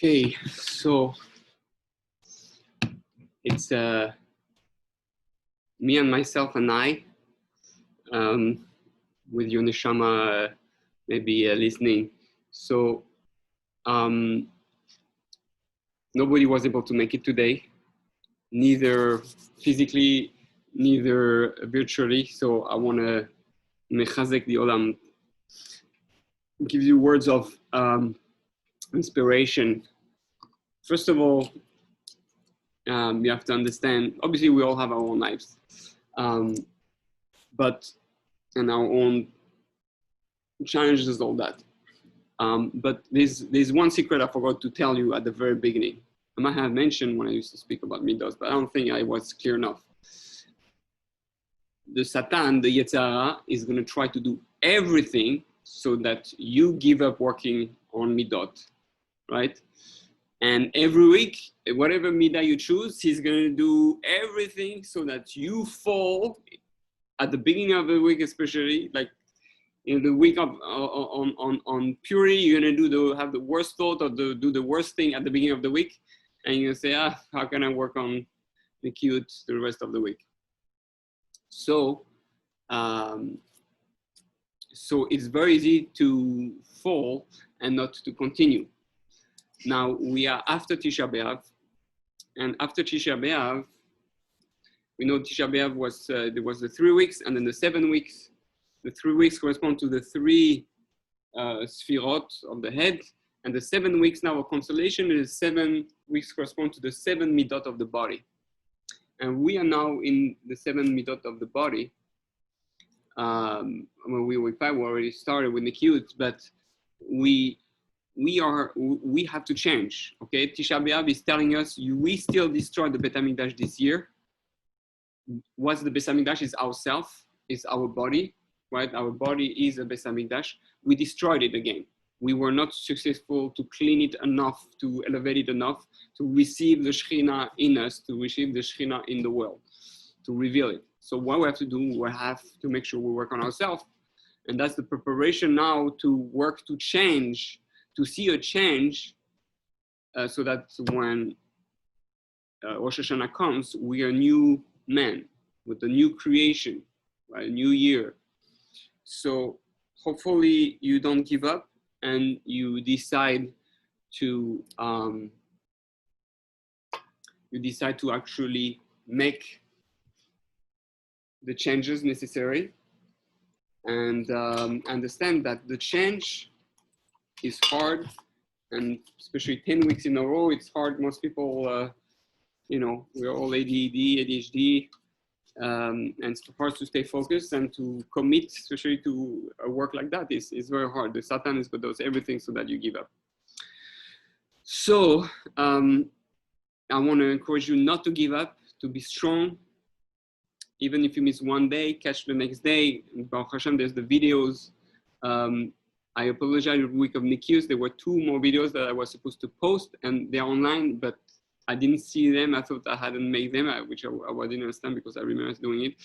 Okay, so it's me and myself and I, with your neshama maybe listening. So nobody was able to make it today, neither physically, neither virtually. So I want to mechazek the olam, give you words of inspiration. First of all, you have to understand, obviously we all have our own lives, and our own challenges, all that. But there's one secret I forgot to tell you at the very beginning. I might have mentioned when I used to speak about midos, but I don't think I was clear enough. The Satan, the Yetzirah, is going to try to do everything so that you give up working on midot, right? And every week, whatever midah you choose, he's going to do everything so that you fall at the beginning of the week, especially like in the week of on purity. You're going to have the worst thought or do the worst thing at the beginning of the week, and you're going to say, how can I work on the cute the rest of the week? So, so it's very easy to fall and not to continue. Now we are after Tisha B'Av, and after Tisha B'Av, we know Tisha B'Av was there was the 3 weeks and then the 7 weeks. The 3 weeks correspond to the 3 sfirot of the head, and the 7 weeks now of constellation is 7 weeks correspond to the 7 midot of the body. And we are now in the 7 midot of the body. We already started with the cute, but we have to change. Okay, Tisha B'Av is telling us we still destroyed the Bet HaMikdash this year. What's the Bet HaMikdash? Is ourself, is our body, right? Our body is a Bet HaMikdash. We destroyed it again. We were not successful to clean it enough, to elevate it enough, to receive the Shekhinah in us, to receive the Shekhinah in the world, to reveal it. So what we have to do, we have to make sure we work on ourselves. And that's the preparation now to work to change, to see a change, so that when Rosh Hashanah comes, we are new men with a new creation, right? A new year. So hopefully you don't give up and you decide to actually make the changes necessary, and understand that the change is hard, and especially 10 weeks in a row, it's hard. Most people, we're all ADD, ADHD, and it's hard to stay focused and to commit, especially to a work like that. It's very hard. The Satan is going to do everything so that you give up. So I want to encourage you not to give up, to be strong. Even if you miss one day, catch the next day. Baruch Hashem, there's the videos. I apologize, the week of Nikius, there were 2 more videos that I was supposed to post, and they're online, but I didn't see them. I thought I hadn't made them, which I didn't understand because I remember doing it.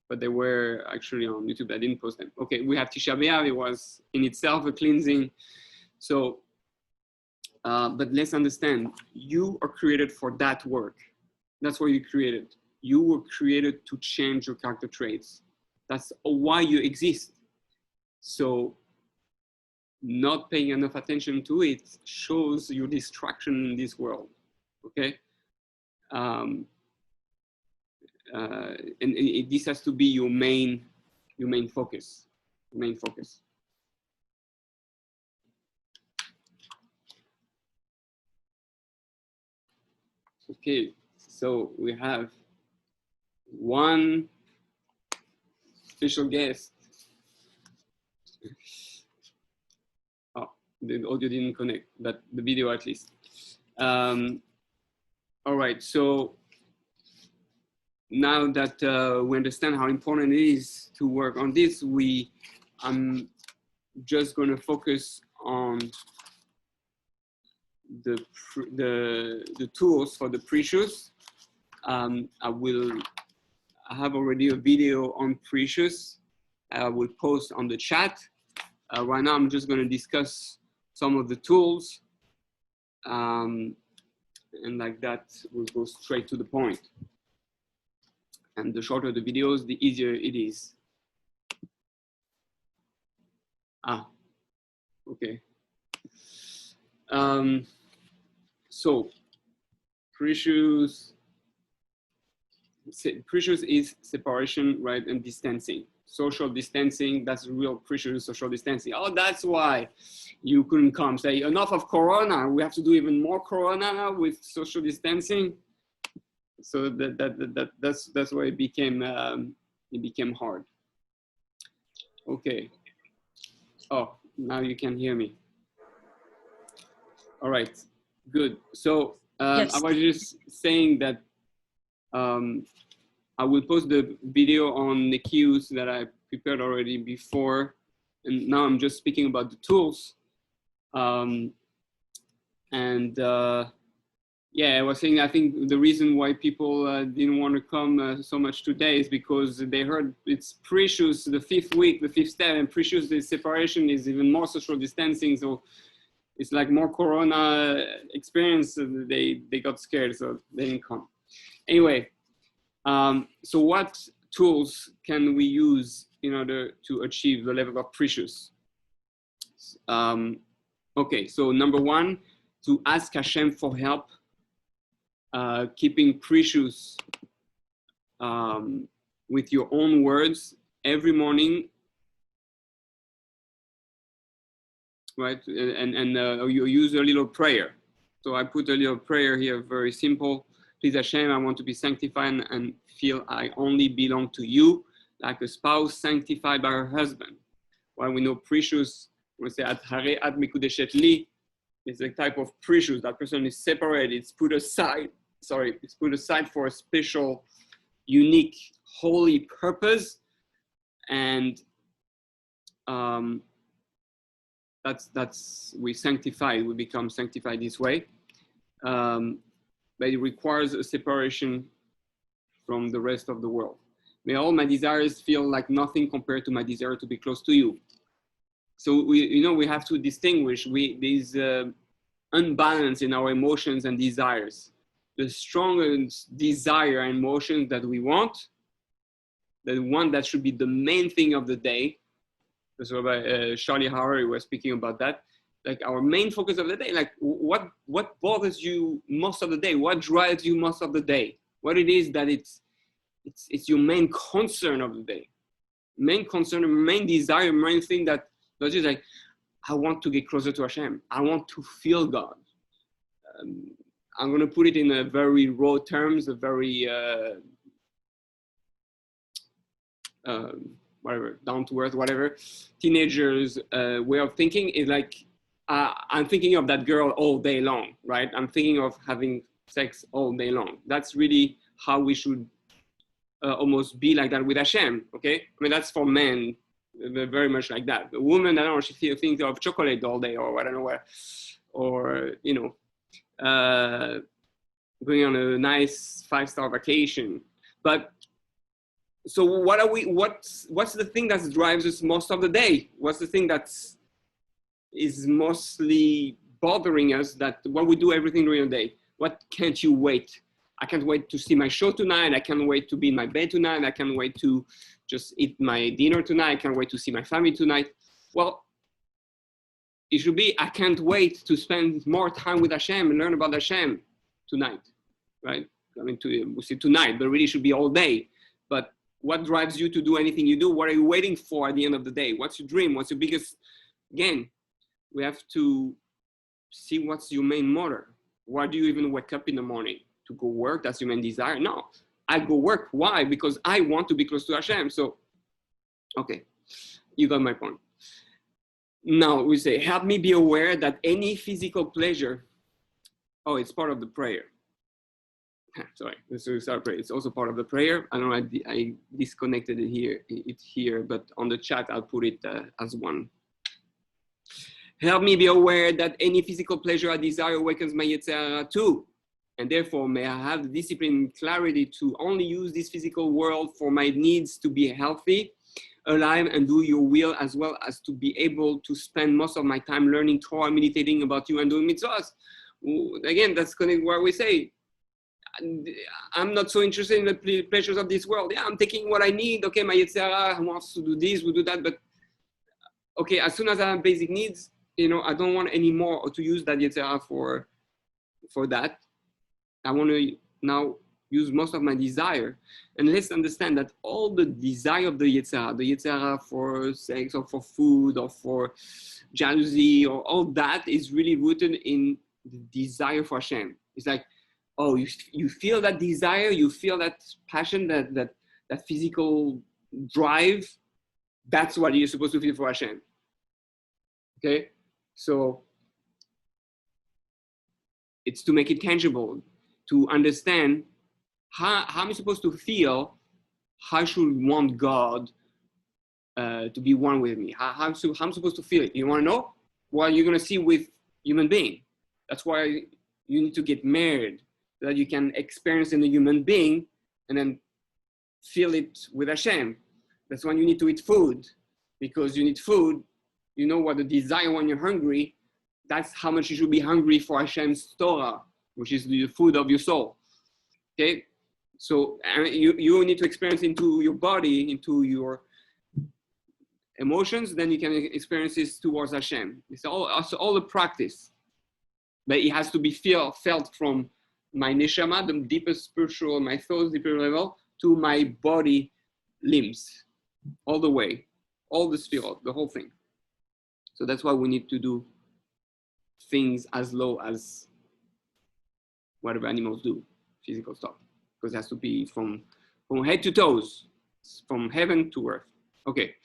But they were actually on YouTube. I didn't post them. Okay, we have Tisha B'Av. It was in itself a cleansing. So, but let's understand, you are created for that work. That's why you created. You were created to change your character traits. That's why you exist. So not paying enough attention to it shows your distraction in this world, okay? And this has to be your main focus, Okay, so we have one special guest. The audio didn't connect, but the video at least. All right, so now that we understand how important it is to work on this, I'm just going to focus on the tools for the Prishus. I have already a video on Prishus. I will post on the chat. Right now, I'm just going to discuss some of the tools And like that, we'll go straight to the point. And the shorter the videos, the easier it is. Okay. So Prishus is separation, right, and distancing. Social distancing, that's real Prishus social distancing. Oh, that's why you couldn't come. Say, enough of Corona. We have to do even more Corona now with social distancing. So that's why it became hard. Okay. Oh, now you can hear me. All right, good. So Yes. I was just saying that I will post the video on the cues that I prepared already before, and now I'm just speaking about the tools. Yeah, I was saying, I think the reason why people didn't want to come so much today is because they heard it's Prishus, the 5th week, the 5th step, and Prishus, the separation is even more social distancing. So it's like more Corona experience. They got scared, so they didn't come. Anyway, so what tools can we use in order to achieve the level of Prishus? Okay, so number one, to ask Hashem for help. Keeping Prishus with your own words every morning, right? And you use a little prayer. So I put a little prayer here, very simple. Please Hashem, I want to be sanctified and feel I only belong to you, like a spouse sanctified by her husband. While we know Prishus, we say at hare ad mikudeshet li, is a type of Prishus. That person is separated, it's put aside. Sorry, it's put aside for a special, unique, holy purpose, and that's we sanctify. We become sanctified this way, but it requires a separation from the rest of the world. May all my desires feel like nothing compared to my desire to be close to you. So we have to distinguish. There's unbalance in our emotions and desires. The strongest desire and emotions that we want, the one that should be the main thing of the day. So Charlie Harari was speaking about that. Like our main focus of the day, like what bothers you most of the day? What drives you most of the day? What it is that it's your main concern of the day. Main concern, main desire, main thing that just like, I want to get closer to Hashem. I want to feel God. I'm going to put it in a very raw terms, a very whatever, down to earth, whatever. Teenagers' way of thinking is like, I'm thinking of that girl all day long, right? I'm thinking of having sex all day long. That's really how we should almost be like that with Hashem, okay? I mean, that's for men, very much like that. A woman, I don't know, she thinks of chocolate all day or I don't know where, or, going on a nice 5-star vacation. But so what's the thing that drives us most of the day? What's the thing that is mostly bothering us, that what we do everything during the day? What can't you wait? I can't wait to see my show tonight. I can't wait to be in my bed tonight. I can't wait to just eat my dinner tonight. I can't wait to see my family tonight. Well, it should be, I can't wait to spend more time with Hashem and learn about Hashem tonight, right? I mean, we say tonight, but really should be all day. But what drives you to do anything you do? What are you waiting for at the end of the day? What's your dream? What's your biggest, again, we have to see what's your main motor. Why do you even wake up in the morning? To go work? That's your main desire? No, I go work. Why? Because I want to be close to Hashem. So, okay, you got my point. Now we say, help me be aware that any physical pleasure, oh, it's part of the prayer. Sorry, this is our prayer. It's also part of the prayer. I don't know, I disconnected it here, but on the chat, I'll put it as one. Help me be aware that any physical pleasure I desire awakens my Yetzirah too. And therefore, may I have the discipline and clarity to only use this physical world for my needs to be healthy, alive, and do your will, as well as to be able to spend most of my time learning Torah, meditating about you, and doing mitzvahs. again, that's connected where we say, I'm not so interested in the pleasures of this world. Yeah, I'm taking what I need. Okay, my Yetzirah wants to do this, we do that. But okay, as soon as I have basic needs, I don't want any more or to use that Yetzirah for that. I want to now use most of my desire. And let's understand that all the desire of the Yetzirah for sex or for food or for jealousy or all that is really rooted in the desire for Hashem. It's like, oh, you feel that desire, you feel that passion, that physical drive. That's what you're supposed to feel for Hashem. Okay? So it's to make it tangible, to understand how am I supposed to feel, how should I want God to be one with me? How I'm supposed to feel it? You want to know? Well, you're going to see with human being. That's why you need to get married, so that you can experience in a human being and then feel it with Hashem. That's when you need to eat food, because you need food. You know what the desire when you're hungry. That's how much you should be hungry for Hashem's Torah, which is the food of your soul. Okay? So you need to experience into your body, into your emotions, then you can experience this towards Hashem. It's all a practice. But it has to be felt from my neshama, the deepest spiritual, my thoughts, deeper level, to my body limbs, all the way, all the sphere, the whole thing. So that's why we need to do things as low as whatever animals do, physical stuff, because it has to be from head to toes, from heaven to earth. Okay,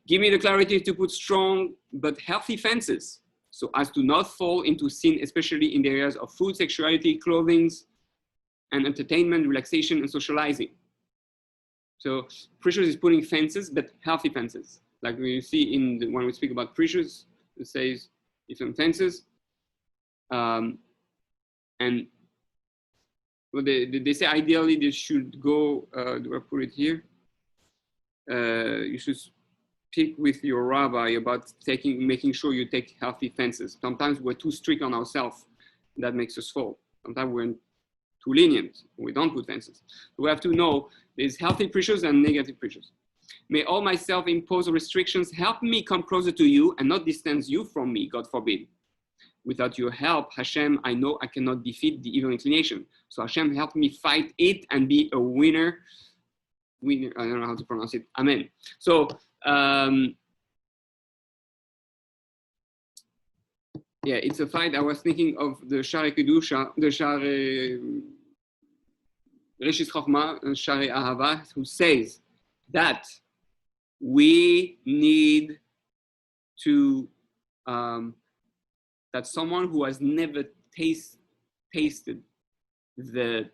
give me the clarity to put strong but healthy fences, so as to not fall into sin, especially in the areas of food, sexuality, clothing, and entertainment, relaxation, and socializing. So Prishus is putting fences, but healthy fences. Like we see when we speak about Prishus, it says different fences. And well, they say ideally they should go, do I put it here? You should speak with your rabbi about making sure you take healthy fences. Sometimes we're too strict on ourselves. That makes us fall. Sometimes we're too lenient. We don't put fences. We have to know there's healthy Prishus and negative Prishus. May all my self-imposed restrictions help me come closer to you and not distance you from me, God forbid. Without your help, Hashem, I know I cannot defeat the evil inclination. So Hashem, help me fight it and be a winner. I don't know how to pronounce it. Amen. So, yeah, it's a fight. I was thinking of the Share Kedusha, the Share Reshis Chochmah, and Share Ahava, who says that we need to, that someone who has never tasted the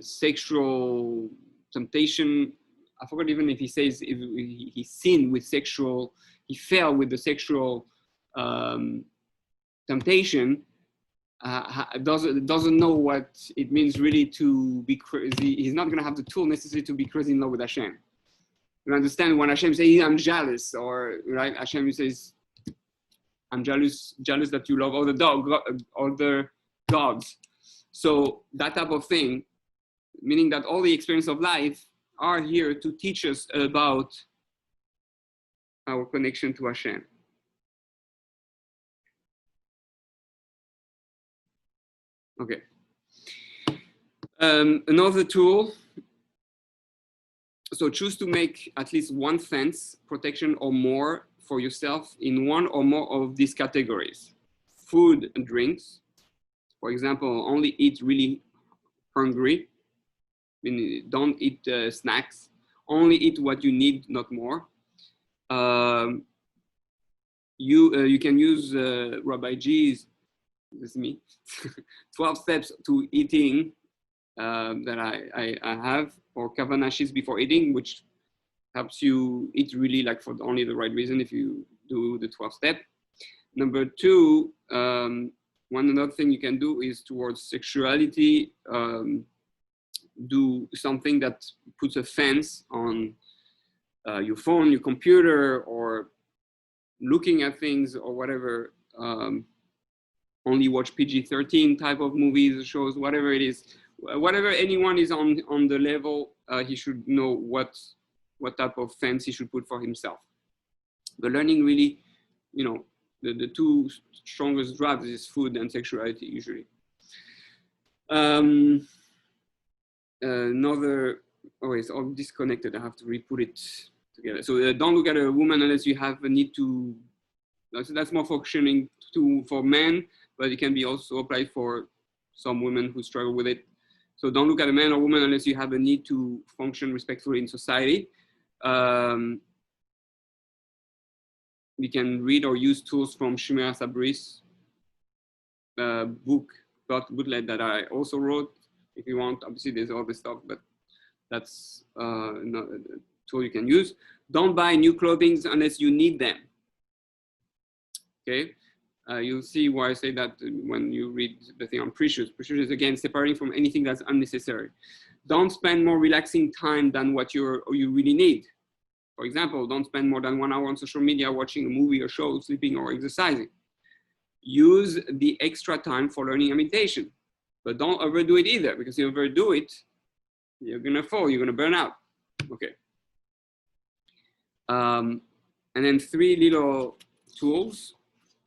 sexual temptation. I forgot even if he says if he sinned with sexual, he fell with the sexual temptation. Doesn't know what it means really to be crazy. He's not going to have the tool necessary to be crazy in love with Hashem. You understand when Hashem says, I'm jealous, or right? Hashem says, I'm jealous that you love other gods. So that type of thing, meaning that all the experience of life are here to teach us about our connection to Hashem. Okay. Another tool. So choose to make at least one fence, protection or more for yourself in one or more of these categories. Food and drinks. For example, only eat really hungry. I mean, don't eat snacks. Only eat what you need, not more. You can use Rabbi G's, this is me, 12 steps to eating that I have, or kavanashis before eating, which helps you eat really like for only the right reason if you do the 12 step. Number two, one another thing you can do is towards sexuality, do something that puts a fence on your phone, your computer, or looking at things or whatever, only watch PG-13 type of movies, shows, whatever it is. Whatever anyone is on the level, he should know what type of fence he should put for himself. The learning really, you know, the two strongest drives is food and sexuality usually. Another, oh, it's all disconnected. I have to re-put it together. So don't look at a woman unless you have a need to. That's more functioning for men, but it can be also applied for some women who struggle with it. So don't look at a man or woman unless you have a need to function respectfully in society. We can read or use tools from Shimera Sabri's booklet that I also wrote. If you want, obviously there's all this stuff, but that's not a tool you can use. Don't buy new clothing unless you need them. Okay, you'll see why I say that when you read the thing on Prishus. Prishus is again separating from anything that's unnecessary. Don't spend more relaxing time than what you really need. For example, don't spend more than 1 hour on social media watching a movie or show, sleeping or exercising. Use the extra time for learning and meditation, but don't overdo it either, because if you overdo it, you're gonna fall, you're gonna burn out. Okay. And then 3 little tools.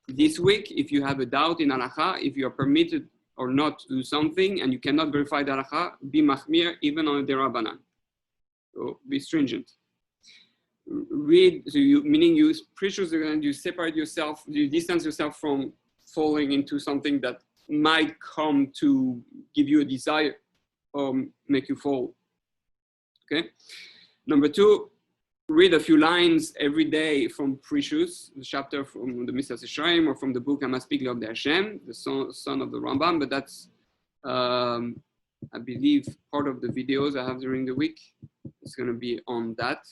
This week, if you have a doubt in halakha, if you are permitted or not to do something and you cannot verify the halakha, be machmir even on a derabanan. So be stringent. Read, so meaning you Prishus, you separate yourself, you distance yourself from falling into something that might come to give you a desire or make you fall. Okay. Number 2, read a few lines every day from Prishus, the chapter from the Messilas Yesharim or from the book Amaspik of the Hashem, the son of the Rambam, but that's, I believe, part of the videos I have during the week. It's going to be on that.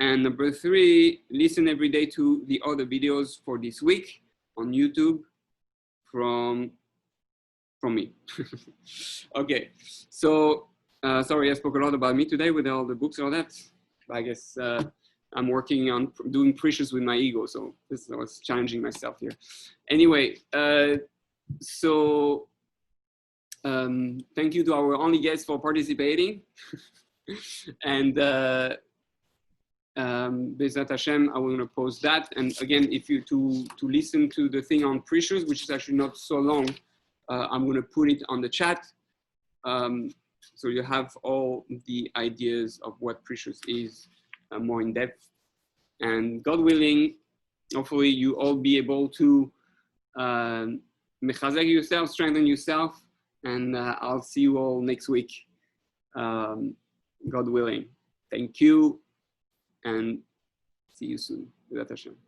And number 3, listen every day to the other videos for this week on YouTube from me. Okay, so sorry, I spoke a lot about me today with all the books and all that. I guess I'm working on doing Prishus with my ego, so I was challenging myself here. Anyway, so thank you to our only guests for participating. And Bezat Hashem, I want to post that. And again, if you to listen to the thing on Prishus, which is actually not so long, I'm going to put it on the chat. So you have all the ideas of what Prishus is more in depth. And God willing, hopefully you all be able to mechazek yourself, strengthen yourself, and I'll see you all next week, God willing. Thank you, and see you soon. Bezat Hashem.